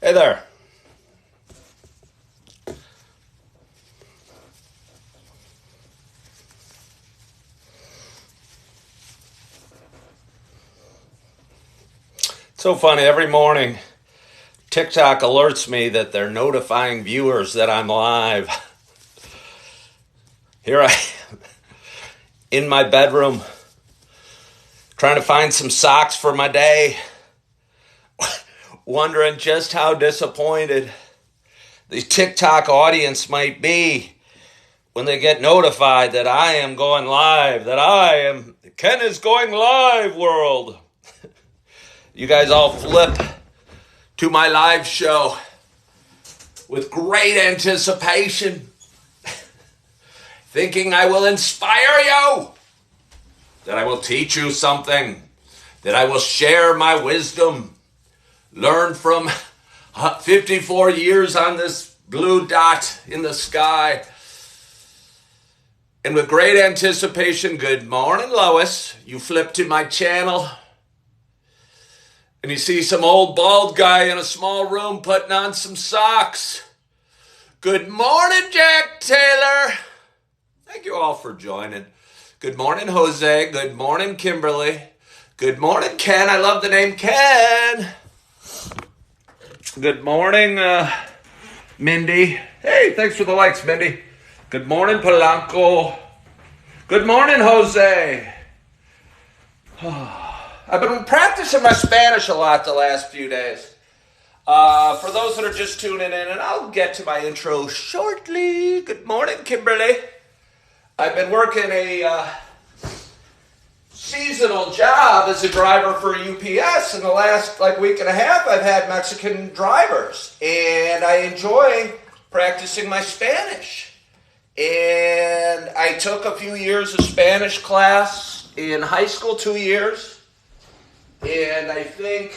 Hey there. It's so funny. Every morning, TikTok alerts me that they're notifying viewers that I'm live. Here I am in my bedroom trying to find some socks for my day, wondering just how disappointed the TikTok audience might be when they get notified that I am going live, Ken is going live world. You guys all flip to my live show with great anticipation, thinking I will inspire you, that I will teach you something, that I will share my wisdom, learn from 54 years on this blue dot in the sky. And with great anticipation, good morning, Lois. You flip to my channel and you see some old bald guy in a small room putting on some socks. Good morning, Jack Taylor. Thank you all for joining. Good morning, Jose. Good morning, Kimberly. Good morning, Ken. I love the name Ken. Good morning, Mindy. Hey, thanks for the likes, Mindy. Good morning, Polanco. Good morning, Jose. I've been practicing my Spanish a lot the last few days. For those that are just tuning in, and I'll get to my intro shortly. Good morning, Kimberly. I've been working a seasonal job as a driver for UPS. In the last week and a half, I've had Mexican drivers, and I enjoy practicing my Spanish. And I took a few years of Spanish class in high school, 2 years. And I think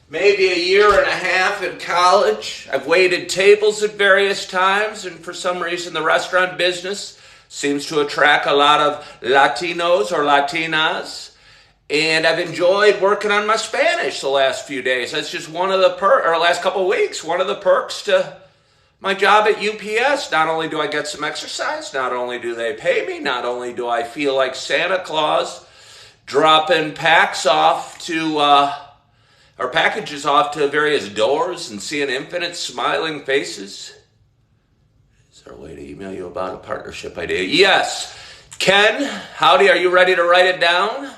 maybe a year and a half in college. I've waited tables at various times, and for some reason the restaurant business seems to attract a lot of Latinos or Latinas. And I've enjoyed working on my Spanish the last few days. That's just one of the last couple of weeks, one of the perks to my job at UPS. Not only do I get some exercise, not only do they pay me, not only do I feel like Santa Claus dropping packages off to various doors and seeing infinite smiling faces. Is there a way to email you about a partnership idea? Yes. Ken, howdy, are you ready to write it down?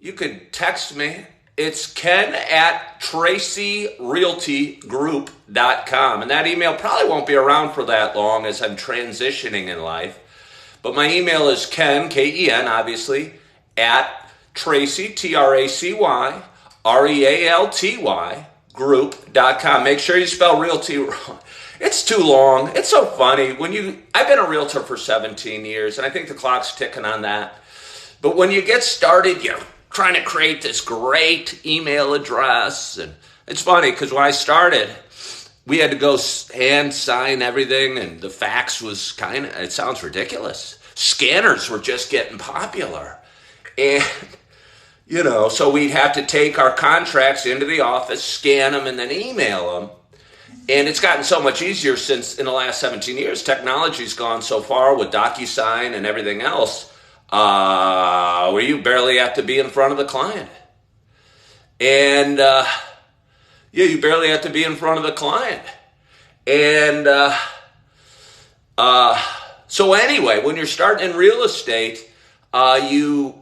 You could text me. It's Ken at TracyRealtyGroup.com. And that email probably won't be around for that long as I'm transitioning in life. But my email is Ken, K-E-N, obviously, at Tracy, T-R-A-C-Y, R-E-A-L-T-Y, group.com. Make sure you spell realty wrong. It's too long. It's so funny. I've been a realtor for 17 years, and I think the clock's ticking on that. But when you get started, you're trying to create this great email address. And it's funny, because when I started, we had to go hand sign everything, and the fax was it sounds ridiculous. Scanners were just getting popular. And, so we'd have to take our contracts into the office, scan them, and then email them. And it's gotten so much easier since in the last 17 years, technology's gone so far with DocuSign and everything else, where you barely have to be in front of the client. And, you barely have to be in front of the client. And so anyway, when you're starting in real estate, you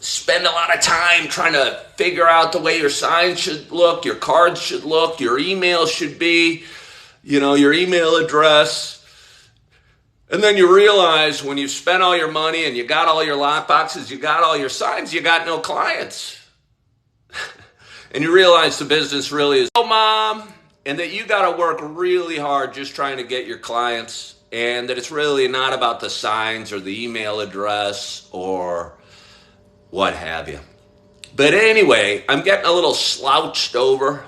spend a lot of time trying to figure out the way your signs should look, your cards should look, your email should be, your email address. And then you realize when you've spent all your money and you got all your lock boxes, you got all your signs, you got no clients. And you realize the business really is, Mom, and that you got to work really hard just trying to get your clients, and that it's really not about the signs or the email address or what have you. But anyway, I'm getting a little slouched over.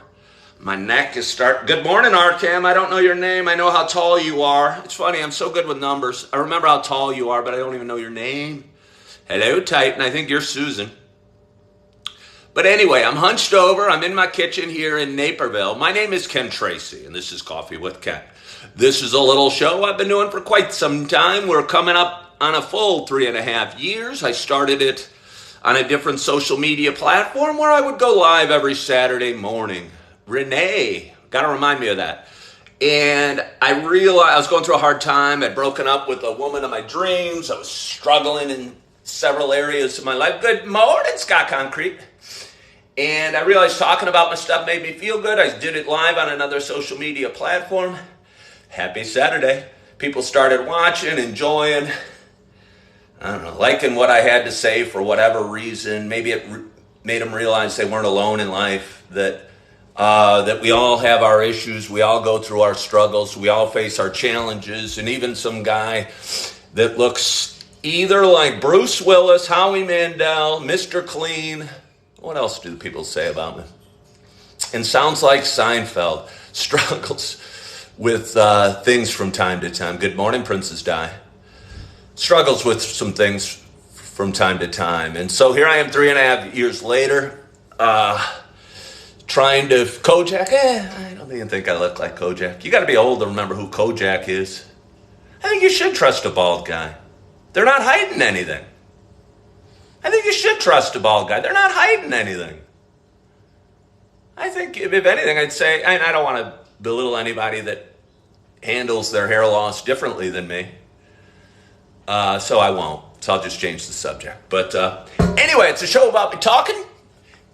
My neck is starting. Good morning, Arcam. I don't know your name. I know how tall you are. It's funny, I'm so good with numbers. I remember how tall you are, but I don't even know your name. Hello, Titan. I think you're Susan. But anyway, I'm hunched over. I'm in my kitchen here in Naperville. My name is Ken Tracy, and this is Coffee with Ken. This is a little show I've been doing for quite some time. We're coming up on a full 3.5 years. I started it on a different social media platform where I would go live every Saturday morning. Renee, got to remind me of that. And I realized I was going through a hard time. I'd broken up with a woman of my dreams. I was struggling in several areas of my life. Good morning, Scott Concrete. And I realized talking about my stuff made me feel good. I did it live on another social media platform. Happy Saturday. People started watching, enjoying, I don't know, liking what I had to say for whatever reason. Maybe it made them realize they weren't alone in life, that we all have our issues. We all go through our struggles. We all face our challenges. And even some guy that looks either like Bruce Willis, Howie Mandel, Mr. Clean. What else do people say about me? And sounds like Seinfeld. Struggles with things from time to time. Good morning, Princess Di. Struggles with some things from time to time. And so here I am 3.5 years later, trying to, Kojak, I don't even think I look like Kojak. You got to be old to remember who Kojak is. I think you should trust a bald guy. They're not hiding anything. I think you should trust a bald guy. They're not hiding anything. I think, if anything, I'd say, and I don't want to belittle anybody that handles their hair loss differently than me, so I won't. So I'll just change the subject. But anyway, it's a show about me talking,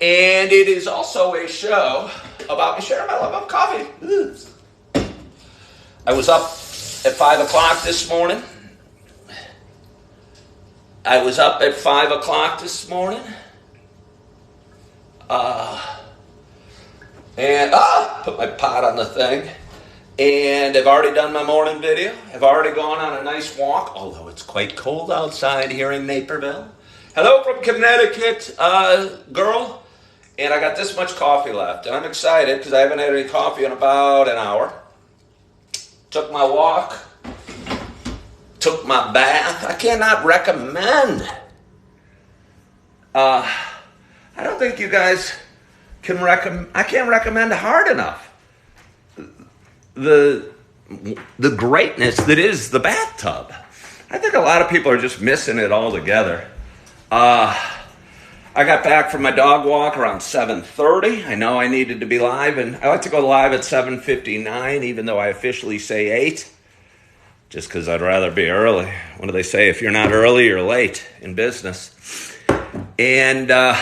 and it is also a show about me sharing my love of coffee. I was up at 5 o'clock this morning. I was up at 5 o'clock this morning. And put my pot on the thing. And I've already done my morning video. I've already gone on a nice walk, although it's quite cold outside here in Naperville. Hello from Connecticut, girl. And I got this much coffee left. And I'm excited because I haven't had any coffee in about an hour. Took my walk. Took my bath. I cannot recommend. I don't think you guys can recommend. I can't recommend hard enough the greatness that is the bathtub. I think a lot of people are just missing it altogether. I got back from my dog walk around 7:30. I know I needed to be live, and I like to go live at 7:59, even though I officially say 8. Just because I'd rather be early. What do they say? If you're not early, you're late in business. And I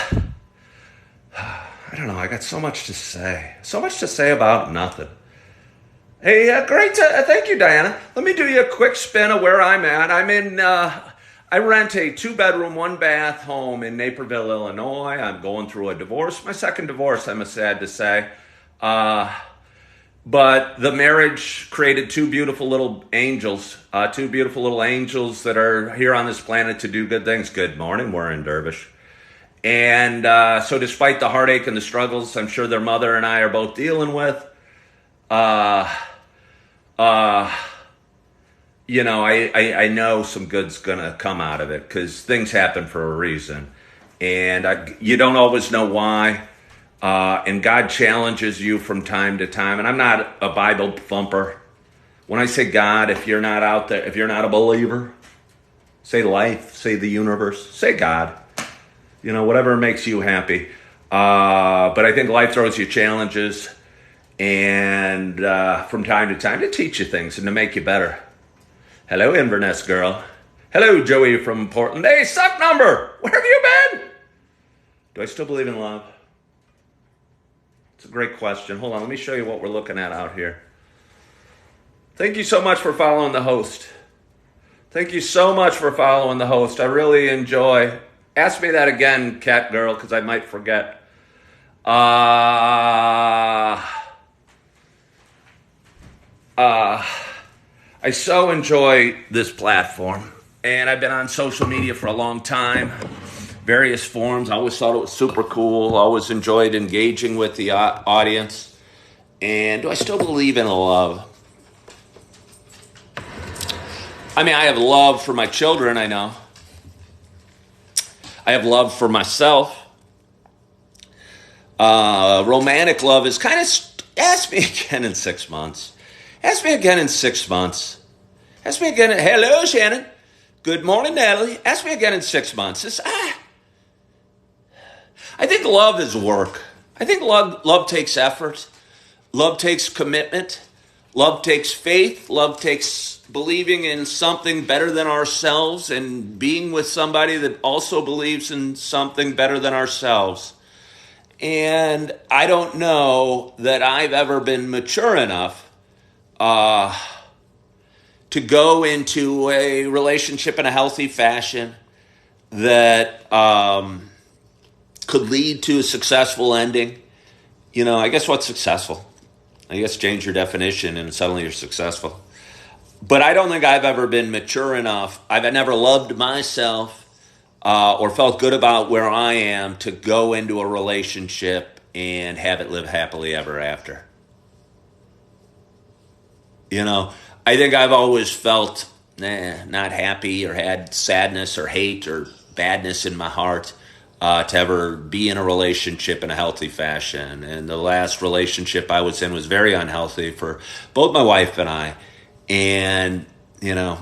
don't know. I got so much to say. So much to say about nothing. Hey, great. Thank you, Diana. Let me do you a quick spin of where I'm at. I'm in, I rent a 2-bedroom, 1-bath home in Naperville, Illinois. I'm going through a divorce. My second divorce, I'm sad to say. But the marriage created 2 beautiful little angels, that are here on this planet to do good things. Good morning, Warren Dervish. And so despite the heartache and the struggles I'm sure their mother and I are both dealing with, you know, I know some good's going to come out of it because things happen for a reason. And you don't always know why. And God challenges you from time to time. And I'm not a Bible thumper. When I say God, if you're not out there, if you're not a believer, say life, say the universe, say God. You know, whatever makes you happy. But I think life throws you challenges and from time to time to teach you things and to make you better. Hello, Inverness girl. Hello, Joey from Portland. Hey, suck number. Where have you been? Do I still believe in love? It's a great question. Hold on, let me show you what we're looking at out here. Thank you so much for following the host. Thank you so much for following the host. I really enjoy. Ask me that again, cat girl, because I might forget. I so enjoy this platform. And I've been on social media for a long time. Various forms. I always thought it was super cool. Always enjoyed engaging with the audience. And do I still believe in love? I mean, I have love for my children, I know. I have love for myself. Romantic love is kind of, ask me again in 6 months. Ask me again in 6 months. Ask me again. Hello, Shannon. Good morning, Natalie. Ask me again in 6 months. I think love is work. I think love takes effort. Love takes commitment. Love takes faith. Love takes believing in something better than ourselves and being with somebody that also believes in something better than ourselves. And I don't know that I've ever been mature enough to go into a relationship in a healthy fashion that could lead to a successful ending. You know, I guess what's successful? I guess change your definition and suddenly you're successful. But I don't think I've ever been mature enough. I've never loved myself or felt good about where I am to go into a relationship and have it live happily ever after. You know, I think I've always felt not happy or had sadness or hate or badness in my heart to ever be in a relationship in a healthy fashion. And the last relationship I was in was very unhealthy for both my wife and I. And, you know,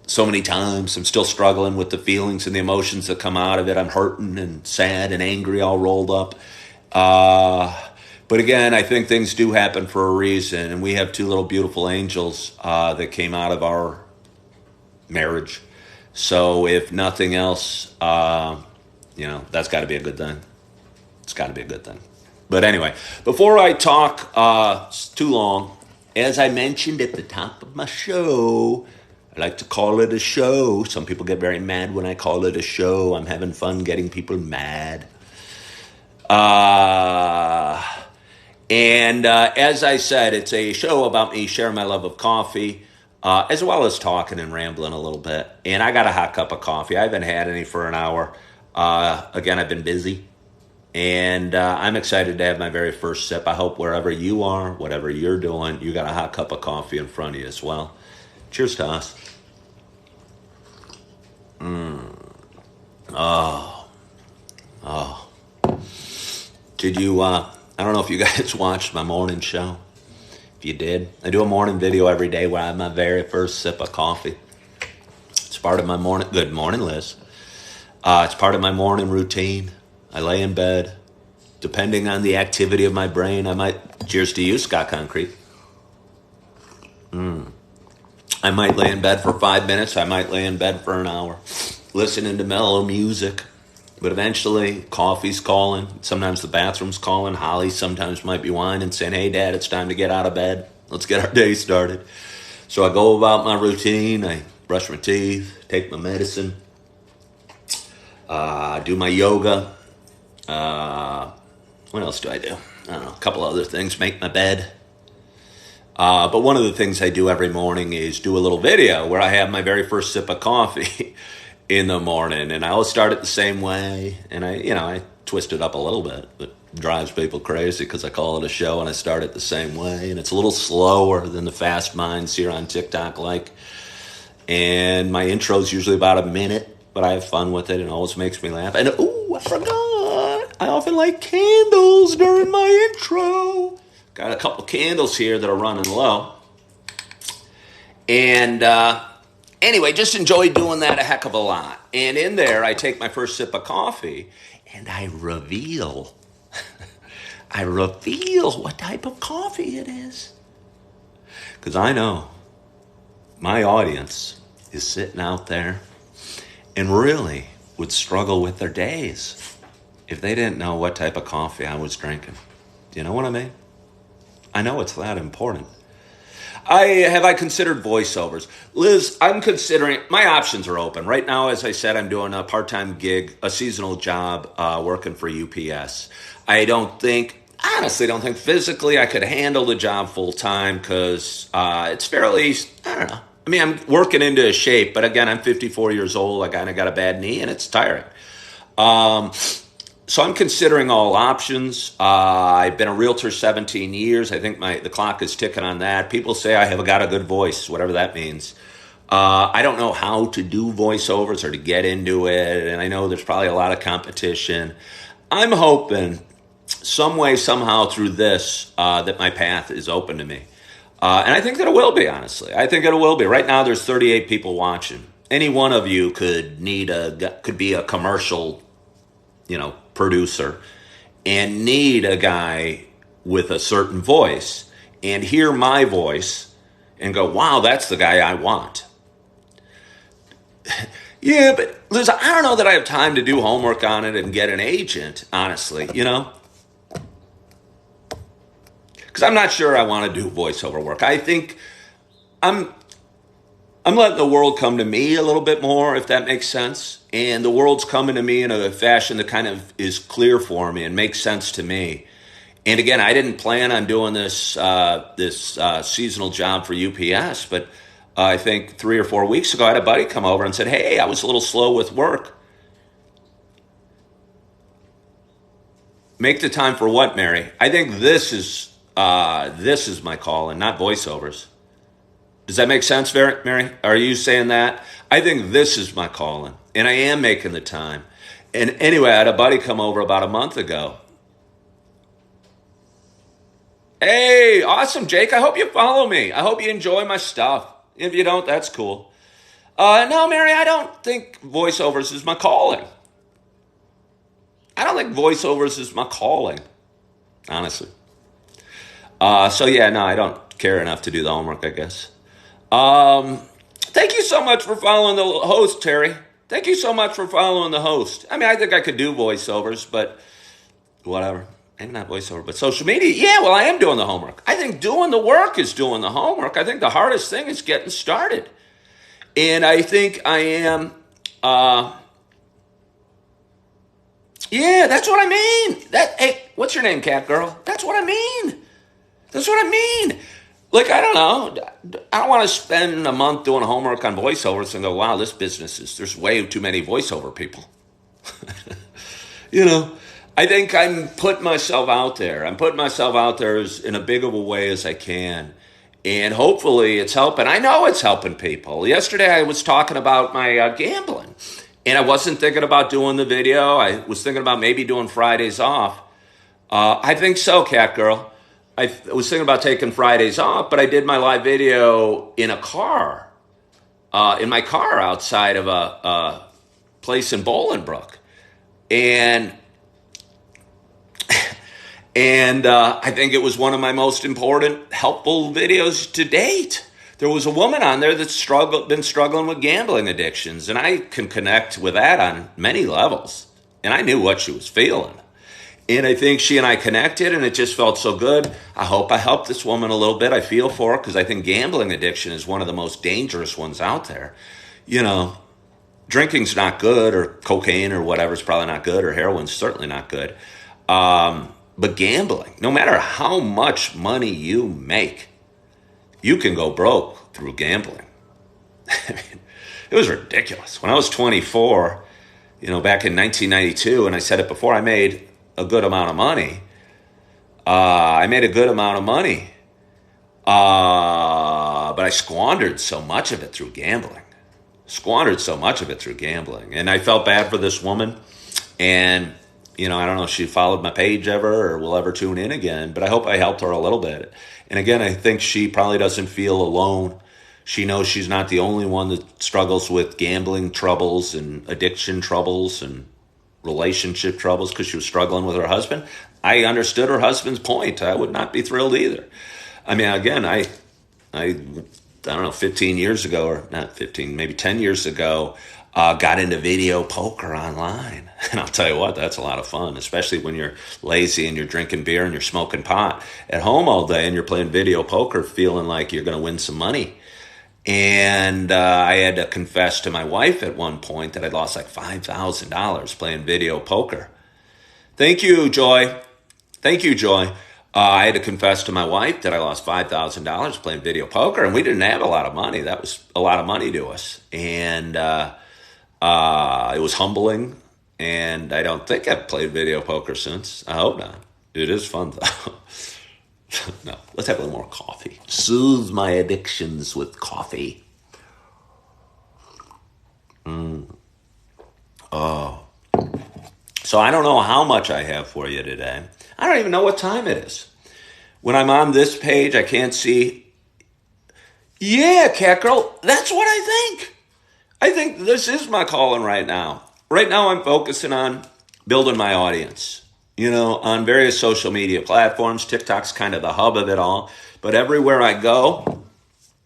so many times I'm still struggling with the feelings and the emotions that come out of it. I'm hurting and sad and angry all rolled up. But again, I think things do happen for a reason. And we have two little beautiful angels that came out of our marriage. So if nothing else, you know, that's got to be a good thing. It's got to be a good thing. But anyway, before I talk too long, as I mentioned at the top of my show, I like to call it a show. Some people get very mad when I call it a show. I'm having fun getting people mad. And as I said, it's a show about me sharing my love of coffee, as well as talking and rambling a little bit. And I got a hot cup of coffee. I haven't had any for an hour. Again, I've been busy. And I'm excited to have my very first sip. I hope wherever you are, whatever you're doing, you got a hot cup of coffee in front of you as well. Cheers to us. Oh. Did you, I don't know if you guys watched my morning show. If you did, I do a morning video every day where I have my very first sip of coffee. It's part of my morning, good morning, Liz. It's part of my morning routine. I lay in bed. Depending on the activity of my brain, I might, cheers to you, Scott Concrete. I might lay in bed for 5 minutes. I might lay in bed for an hour, listening to mellow music. But eventually, coffee's calling. Sometimes the bathroom's calling. Holly sometimes might be whining, saying, "Hey, Dad, it's time to get out of bed. Let's get our day started." So I go about my routine. I brush my teeth, take my medicine, do my yoga. What else do I do? I don't know, a couple other things. Make my bed. But one of the things I do every morning is do a little video where I have my very first sip of coffee in the morning. And I always start it the same way. And I twist it up a little bit. It drives people crazy because I call it a show and I start it the same way. And it's a little slower than the fast minds here on TikTok like. And my intro is usually about a minute, but I have fun with it and it always makes me laugh. And, I forgot. I often light candles during my intro. Got a couple candles here that are running low. And anyway, just enjoy doing that a heck of a lot. And in there, I take my first sip of coffee and I reveal what type of coffee it is. Because I know my audience is sitting out there and really would struggle with their days if they didn't know what type of coffee I was drinking. Do you know what I mean? I know it's that important. I considered voiceovers. Liz, I'm considering, my options are open. Right now, as I said, I'm doing a part-time gig, a seasonal job, working for UPS. I honestly don't think physically I could handle the job full-time because it's fairly, I don't know. I mean, I'm working into a shape, but again, I'm 54 years old. I kind of got a bad knee and it's tiring. So I'm considering all options. I've been a realtor 17 years. I think the clock is ticking on that. People say I have got a good voice, whatever that means. I don't know how to do voiceovers or to get into it, and I know there's probably a lot of competition. I'm hoping some way, somehow through this, that my path is open to me. And I think that it will be, honestly. I think it will be. Right now, there's 38 people watching. Any one of you could be a commercial, producer and need a guy with a certain voice and hear my voice and go, wow, that's the guy I want. Yeah, but Liz, I don't know that I have time to do homework on it and get an agent, honestly, because I'm not sure I want to do voiceover work. I think I'm letting the world come to me a little bit more, if that makes sense. And the world's coming to me in a fashion that kind of is clear for me and makes sense to me. And again, I didn't plan on doing this seasonal job for UPS, but I think 3 or 4 weeks ago, I had a buddy come over and said, hey, I was a little slow with work. Make the time for what, Mary? I think this is my calling, not voiceovers. Does that make sense, Mary? Are you saying that? I think this is my calling, and I am making the time. And anyway, I had a buddy come over about a month ago. Hey, awesome, Jake. I hope you follow me. I hope you enjoy my stuff. If you don't, that's cool. No, Mary, I don't think voiceovers is my calling. I don't think voiceovers is my calling, honestly. So yeah, no, I don't care enough to do the homework, I guess. Thank you so much for following the host, Terry. Thank you so much for following the host. I mean, I think I could do voiceovers, but whatever. Maybe not voiceover, but social media. Yeah, well, I am doing the homework. I think doing the work is doing the homework. I think the hardest thing is getting started. And I think I am, yeah, that's what I mean. Hey, what's your name, cat girl? That's what I mean. That's what I mean. Like, I don't know. I don't want to spend a month doing homework on voiceovers and go, wow, there's way too many voiceover people. I think I'm putting myself out there. I'm putting myself out there in a big of a way as I can. And hopefully it's helping. I know it's helping people. Yesterday I was talking about my gambling. And I wasn't thinking about doing the video. I was thinking about maybe doing Fridays off. I think so, cat girl. I was thinking about taking Fridays off, but I did my live video in a car. In my car outside of a place in Bolingbrook. And I think it was one of my most important, helpful videos to date. There was a woman on there that's been struggling with gambling addictions, and I can connect with that on many levels. And I knew what she was feeling. And I think she and I connected, and it just felt so good. I hope I helped this woman a little bit. I feel for her because I think gambling addiction is one of the most dangerous ones out there. Drinking's not good, or cocaine or whatever's probably not good, or heroin's certainly not good. But gambling, no matter how much money you make, you can go broke through gambling. I mean, it was ridiculous. When I was 24, back in 1992, and I said it before, I made a good amount of money. But I squandered so much of it through gambling. And I felt bad for this woman. And I don't know if she followed my page ever or will ever tune in again, but I hope I helped her a little bit. And again, I think she probably doesn't feel alone. She knows she's not the only one that struggles with gambling troubles and addiction troubles and relationship troubles because she was struggling with her husband. I understood her husband's point. I would not be thrilled either. I mean, again, I don't know, 15 years ago, or not 15, maybe 10 years ago, got into video poker online. And I'll tell you what, that's a lot of fun, especially when you're lazy and you're drinking beer and you're smoking pot at home all day and you're playing video poker feeling like you're going to win some money. And I had to confess to my wife at one point that I'd lost like $5,000 playing video poker. Thank you, Joy. I had to confess to my wife that I lost $5,000 playing video poker, and we didn't have a lot of money. That was a lot of money to us. And it was humbling. And I don't think I've played video poker since. I hope not. It is fun, though. No, let's have a little more coffee. Soothe my addictions with coffee. Oh. So I don't know how much I have for you today. I don't even know what time it is. When I'm on this page, I can't see. Yeah, Cat Girl, that's what I think. I think this is my calling right now. Right now, I'm focusing on building my audience, on various social media platforms. TikTok's kind of the hub of it all. But everywhere I go,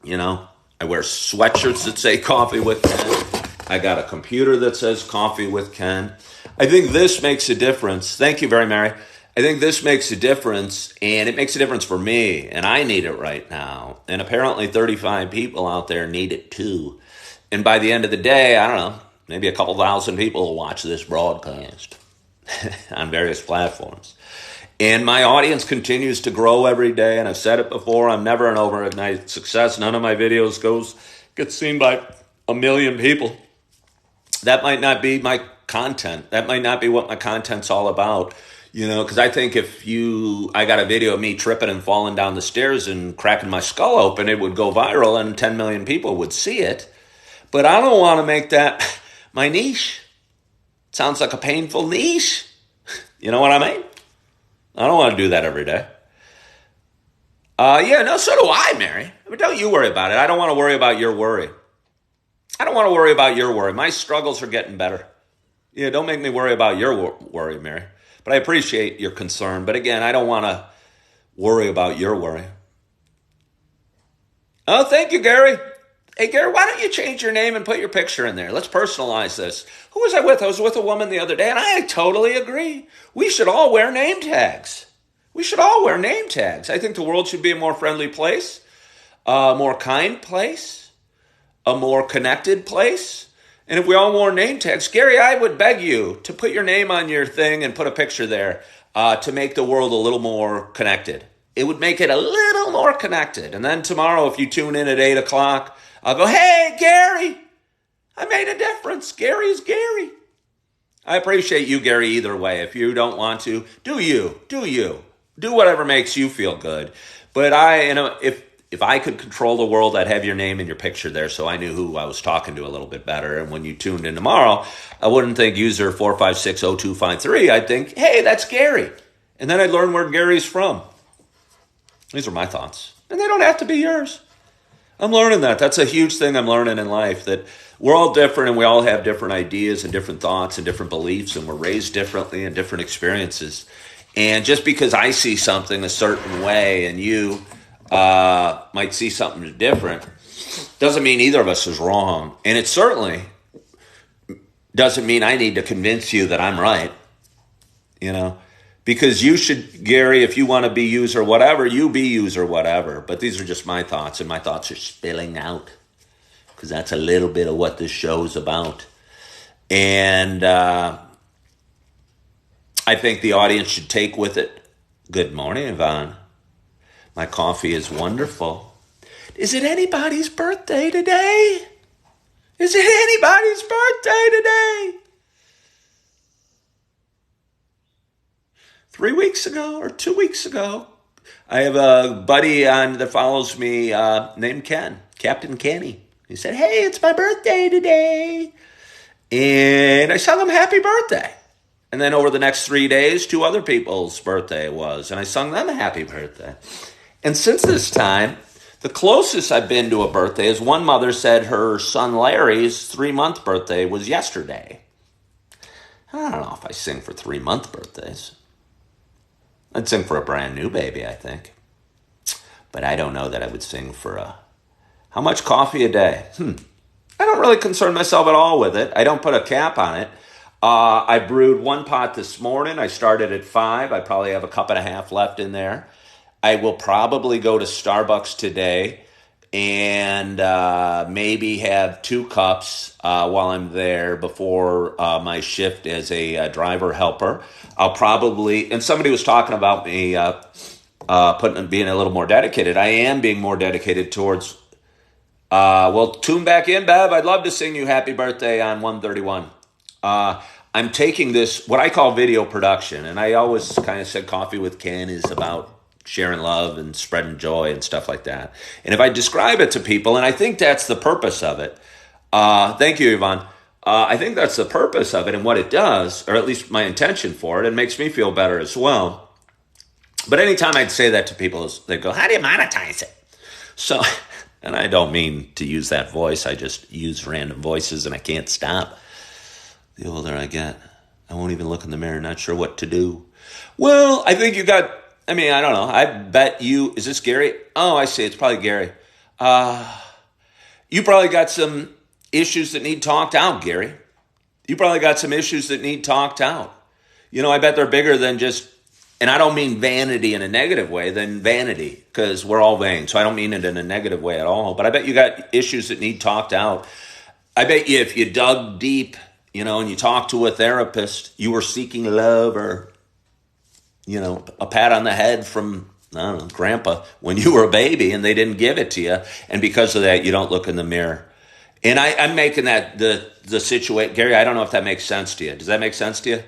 I wear sweatshirts that say Coffee with Ken. I got a computer that says Coffee with Ken. I think this makes a difference. Thank you very much. I think this makes a difference, and it makes a difference for me, and I need it right now. And apparently 35 people out there need it too. And by the end of the day, I don't know, maybe a couple thousand people will watch this broadcast on various platforms. And my audience continues to grow every day, and I've said it before, I'm never an overnight success. None of my videos gets seen by 1 million people. That might not be my content. That might not be what my content's all about. Because I think I got a video of me tripping and falling down the stairs and cracking my skull open, it would go viral and 10 million people would see it. But I don't want to make that my niche. It sounds like a painful niche. You know what I mean? I don't want to do that every day. So do I, Mary. But don't you worry about it. I don't want to worry about your worry. I don't want to worry about your worry. My struggles are getting better. Yeah, don't make me worry about your worry, Mary. But I appreciate your concern. But again, I don't want to worry about your worry. Oh, thank you, Gary. Hey, Gary, why don't you change your name and put your picture in there? Let's personalize this. Who was I with? I was with a woman the other day, and I totally agree. We should all wear name tags. I think the world should be a more friendly place, a more kind place, a more connected place. And if we all wore name tags, Gary, I would beg you to put your name on your thing and put a picture there to make the world a little more connected. It would make it a little more connected. And then tomorrow, if you tune in at 8 o'clock, I'll go, hey, Gary, I made a difference. Gary's Gary. I appreciate you, Gary, either way. If you don't want to, do you. Do whatever makes you feel good. But if I could control the world, I'd have your name and your picture there so I knew who I was talking to a little bit better. And when you tuned in tomorrow, I wouldn't think user 4560253. I'd think, hey, that's Gary. And then I'd learn where Gary's from. These are my thoughts. And they don't have to be yours. I'm learning that. That's a huge thing I'm learning in life, that we're all different and we all have different ideas and different thoughts and different beliefs, and we're raised differently and different experiences. And just because I see something a certain way and you might see something different doesn't mean either of us is wrong. And it certainly doesn't mean I need to convince you that I'm right, because you should, Gary, if you want to be user whatever, you be user whatever. But these are just my thoughts, and my thoughts are spilling out because that's a little bit of what this show's about. And I think the audience should take with it. Good morning, Yvonne. My coffee is wonderful. Is it anybody's birthday today? 3 weeks ago or 2 weeks ago, I have a buddy that follows me named Ken, Captain Kenny. He said, hey, it's my birthday today. And I sung him happy birthday. And then over the next 3 days, 2 other people's birthday was, and I sung them a happy birthday. And since this time, the closest I've been to a birthday is one mother said her son Larry's 3-month birthday was yesterday. I don't know if I sing for 3-month birthdays. I'd sing for a brand new baby, I think. But I don't know that I would sing for how much coffee a day? I don't really concern myself at all with it. I don't put a cap on it. I brewed 1 pot this morning. I started at 5. I probably have a cup and a half left in there. I will probably go to Starbucks today and maybe have 2 cups while I'm there before my shift as a driver helper. I'll probably, and somebody was talking about me being a little more dedicated. I am being more dedicated towards, tune back in, Bev. I'd love to sing you happy birthday on 131. I'm taking this, what I call video production, and I always kind of said Coffee with Ken is about sharing love and spreading joy and stuff like that. And if I describe it to people, and I think that's the purpose of it, thank you, Yvonne. I think that's the purpose of it and what it does, or at least my intention for it. It makes me feel better as well. But anytime I'd say that to people, they'd go, how do you monetize it? So, and I don't mean to use that voice. I just use random voices and I can't stop. The older I get, I won't even look in the mirror, not sure what to do. Well, I think I don't know. I bet you, is this Gary? Oh, I see. It's probably Gary. You probably got some issues that need talked out, Gary. You probably got some issues that need talked out. I bet they're bigger than just, and I don't mean vanity in a negative way, than vanity, because we're all vain. So I don't mean it in a negative way at all. But I bet you got issues that need talked out. I bet you if you dug deep, and you talked to a therapist, you were seeking love or, a pat on the head from, I don't know, grandpa when you were a baby and they didn't give it to you. And because of that, you don't look in the mirror. And I'm making that the situation. Gary, I don't know if that makes sense to you. Does that make sense to you?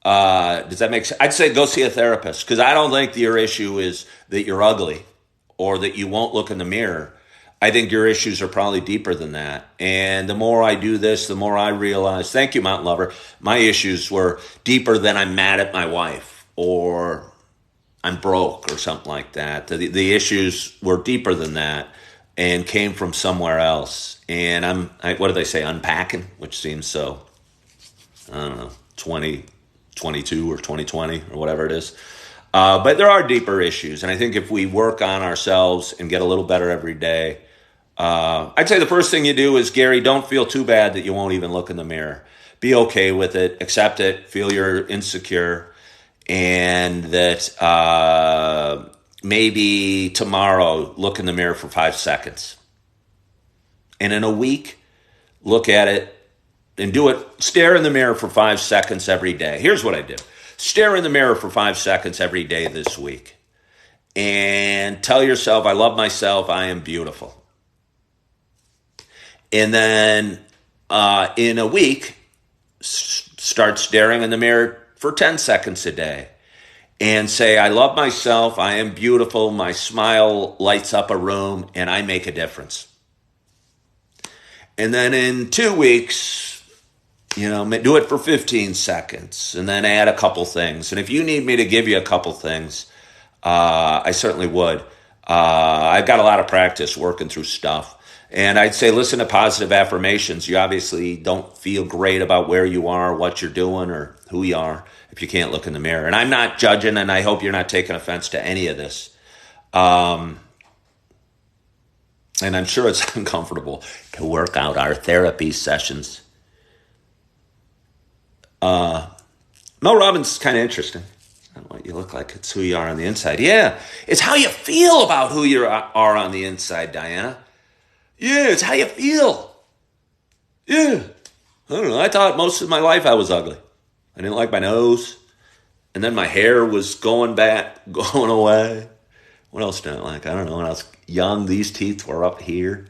Does that make sense? I'd say go see a therapist, because I don't think your issue is that you're ugly or that you won't look in the mirror. I think your issues are probably deeper than that. And the more I do this, the more I realize, thank you, Mountain Lover, my issues were deeper than I'm mad at my wife or I'm broke or something like that. The issues were deeper than that and came from somewhere else. And what do they say, unpacking, which seems so, I don't know, 2022 or 2020 or whatever it is. But there are deeper issues. And I think if we work on ourselves and get a little better every day, I'd say the first thing you do is, Gary, don't feel too bad that you won't even look in the mirror. Be okay with it. Accept it. Feel you're insecure. And that maybe tomorrow, look in the mirror for 5 seconds. And in a week, look at it and do it. Stare in the mirror for 5 seconds every day. Here's what I do. Stare in the mirror for 5 seconds every day this week. And tell yourself, I love myself. I am beautiful. And then in a week, start staring in the mirror for 10 seconds a day and say, I love myself, I am beautiful, my smile lights up a room, and I make a difference. And then in 2 weeks, do it for 15 seconds and then add a couple things. And if you need me to give you a couple things, I certainly would. I've got a lot of practice working through stuff. And I'd say listen to positive affirmations. You obviously don't feel great about where you are, what you're doing, or who you are if you can't look in the mirror. And I'm not judging, and I hope you're not taking offense to any of this. And I'm sure it's uncomfortable to work out our therapy sessions. Mel Robbins is kind of interesting. I don't know what you look like. It's who you are on the inside. Yeah, it's how you feel about who you are on the inside, Diana. Yeah, it's how you feel. Yeah. I don't know. I thought most of my life I was ugly. I didn't like my nose. And then my hair was going away. What else did I like? I don't know. When I was young, these teeth were up here.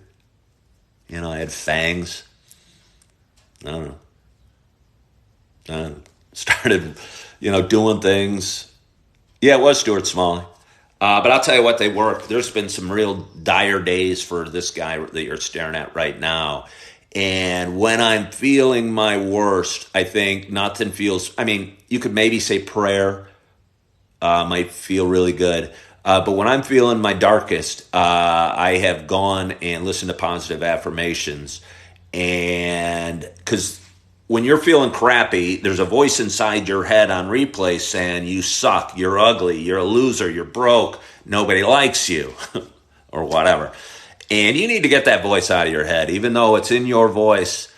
I had fangs. I don't know. Started, doing things. Yeah, it was Stuart Smalley. But I'll tell you what, they work. There's been some real dire days for this guy that you're staring at right now. And when I'm feeling my worst, I think nothing feels, you could maybe say prayer might feel really good. But when I'm feeling my darkest, I have gone and listened to positive affirmations. And because when you're feeling crappy, there's a voice inside your head on replay saying you suck, you're ugly, you're a loser, you're broke, nobody likes you, or whatever. And you need to get that voice out of your head. Even though it's in your voice,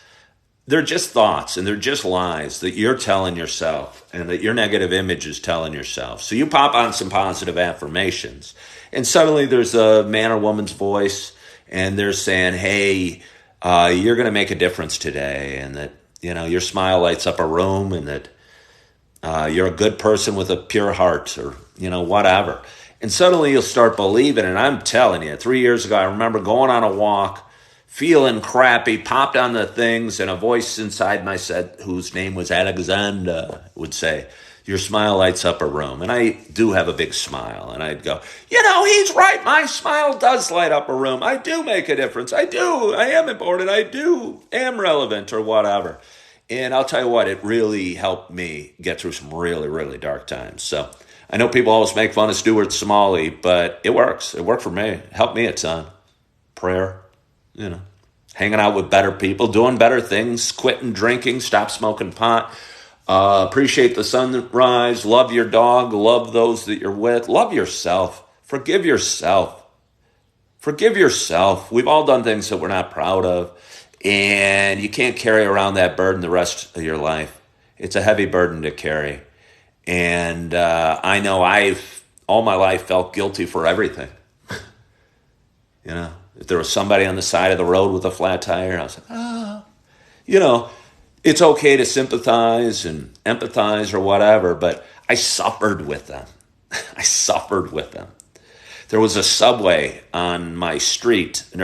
they're just thoughts and they're just lies that you're telling yourself and that your negative image is telling yourself. So you pop on some positive affirmations and suddenly there's a man or woman's voice and they're saying, hey, you're going to make a difference today, and that your smile lights up a room, and that you're a good person with a pure heart, or, whatever. And suddenly you'll start believing. And I'm telling you, 3 years ago, I remember going on a walk, feeling crappy, popped on the things, and a voice inside my head, whose name was Alexander, would say, your smile lights up a room. And I do have a big smile. And I'd go, he's right. My smile does light up a room. I do make a difference. I am important. I am relevant, or whatever. And I'll tell you what, it really helped me get through some really, really dark times. So I know people always make fun of Stuart Smalley, but it works. It worked for me. It helped me a ton. Prayer, hanging out with better people, doing better things, quitting drinking, stop smoking pot, appreciate the sunrise, love your dog, love those that you're with, love yourself, forgive yourself. Forgive yourself. We've all done things that we're not proud of, and you can't carry around that burden the rest of your life. It's a heavy burden to carry. And I know I've all my life felt guilty for everything. If there was somebody on the side of the road with a flat tire, I was like, it's okay to sympathize and empathize or whatever, but I suffered with them. I suffered with them. There was a Subway on my street, on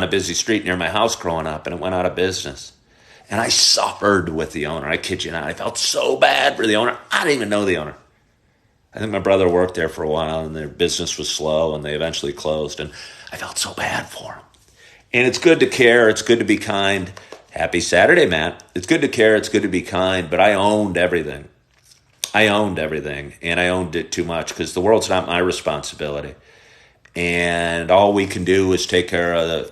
a busy street near my house growing up, and it went out of business. And I suffered with the owner. I kid you not. I felt so bad for the owner. I didn't even know the owner. I think my brother worked there for a while, and their business was slow, and they eventually closed. And I felt so bad for him. And it's good to care. It's good to be kind. Happy Saturday, Matt. It's good to care. It's good to be kind. But I owned everything. And I owned it too much because the world's not my responsibility. And all we can do is take care of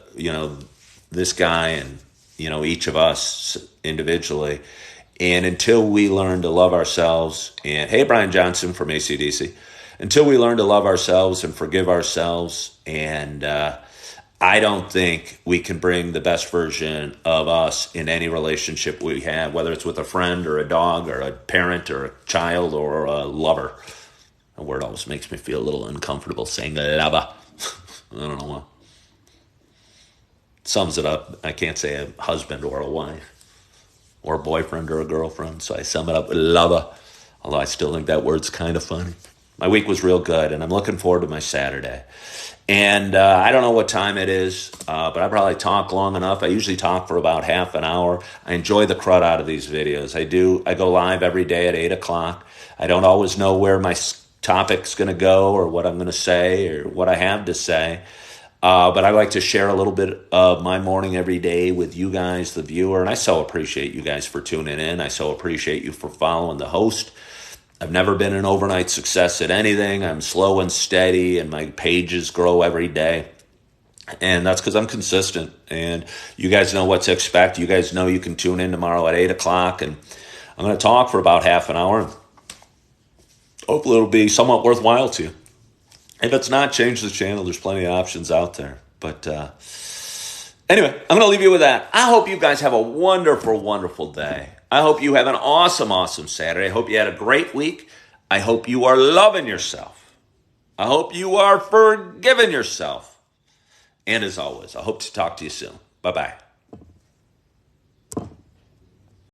this guy and each of us individually. And until we learn to love ourselves, and hey, Brian Johnson from AC/DC, until we learn to love ourselves and forgive ourselves, and I don't think we can bring the best version of us in any relationship we have, whether it's with a friend or a dog or a parent or a child or a lover. A word always makes me feel a little uncomfortable saying lover. I don't know why. Sums it up. I can't say a husband or a wife or a boyfriend or a girlfriend, so I sum it up with lover, although I still think that word's kind of funny. My week was real good, and I'm looking forward to my Saturday. And I don't know what time it is, but I probably talk long enough. I usually talk for about half an hour. I enjoy the crud out of these videos. I do. I go live every day at 8 o'clock. I don't always know where my topic's going to go or what I'm going to say or what I have to say. But I like to share a little bit of my morning every day with you guys, the viewer. And I so appreciate you guys for tuning in. I so appreciate you for following the host. I've never been an overnight success at anything. I'm slow and steady, and my pages grow every day. And that's because I'm consistent. And you guys know what to expect. You guys know you can tune in tomorrow at 8 o'clock. And I'm going to talk for about half an hour. Hopefully it'll be somewhat worthwhile to you. If it's not, change the channel. There's plenty of options out there. But anyway, I'm going to leave you with that. I hope you guys have a wonderful, wonderful day. I hope you have an awesome, awesome Saturday. I hope you had a great week. I hope you are loving yourself. I hope you are forgiving yourself. And as always, I hope to talk to you soon. Bye-bye.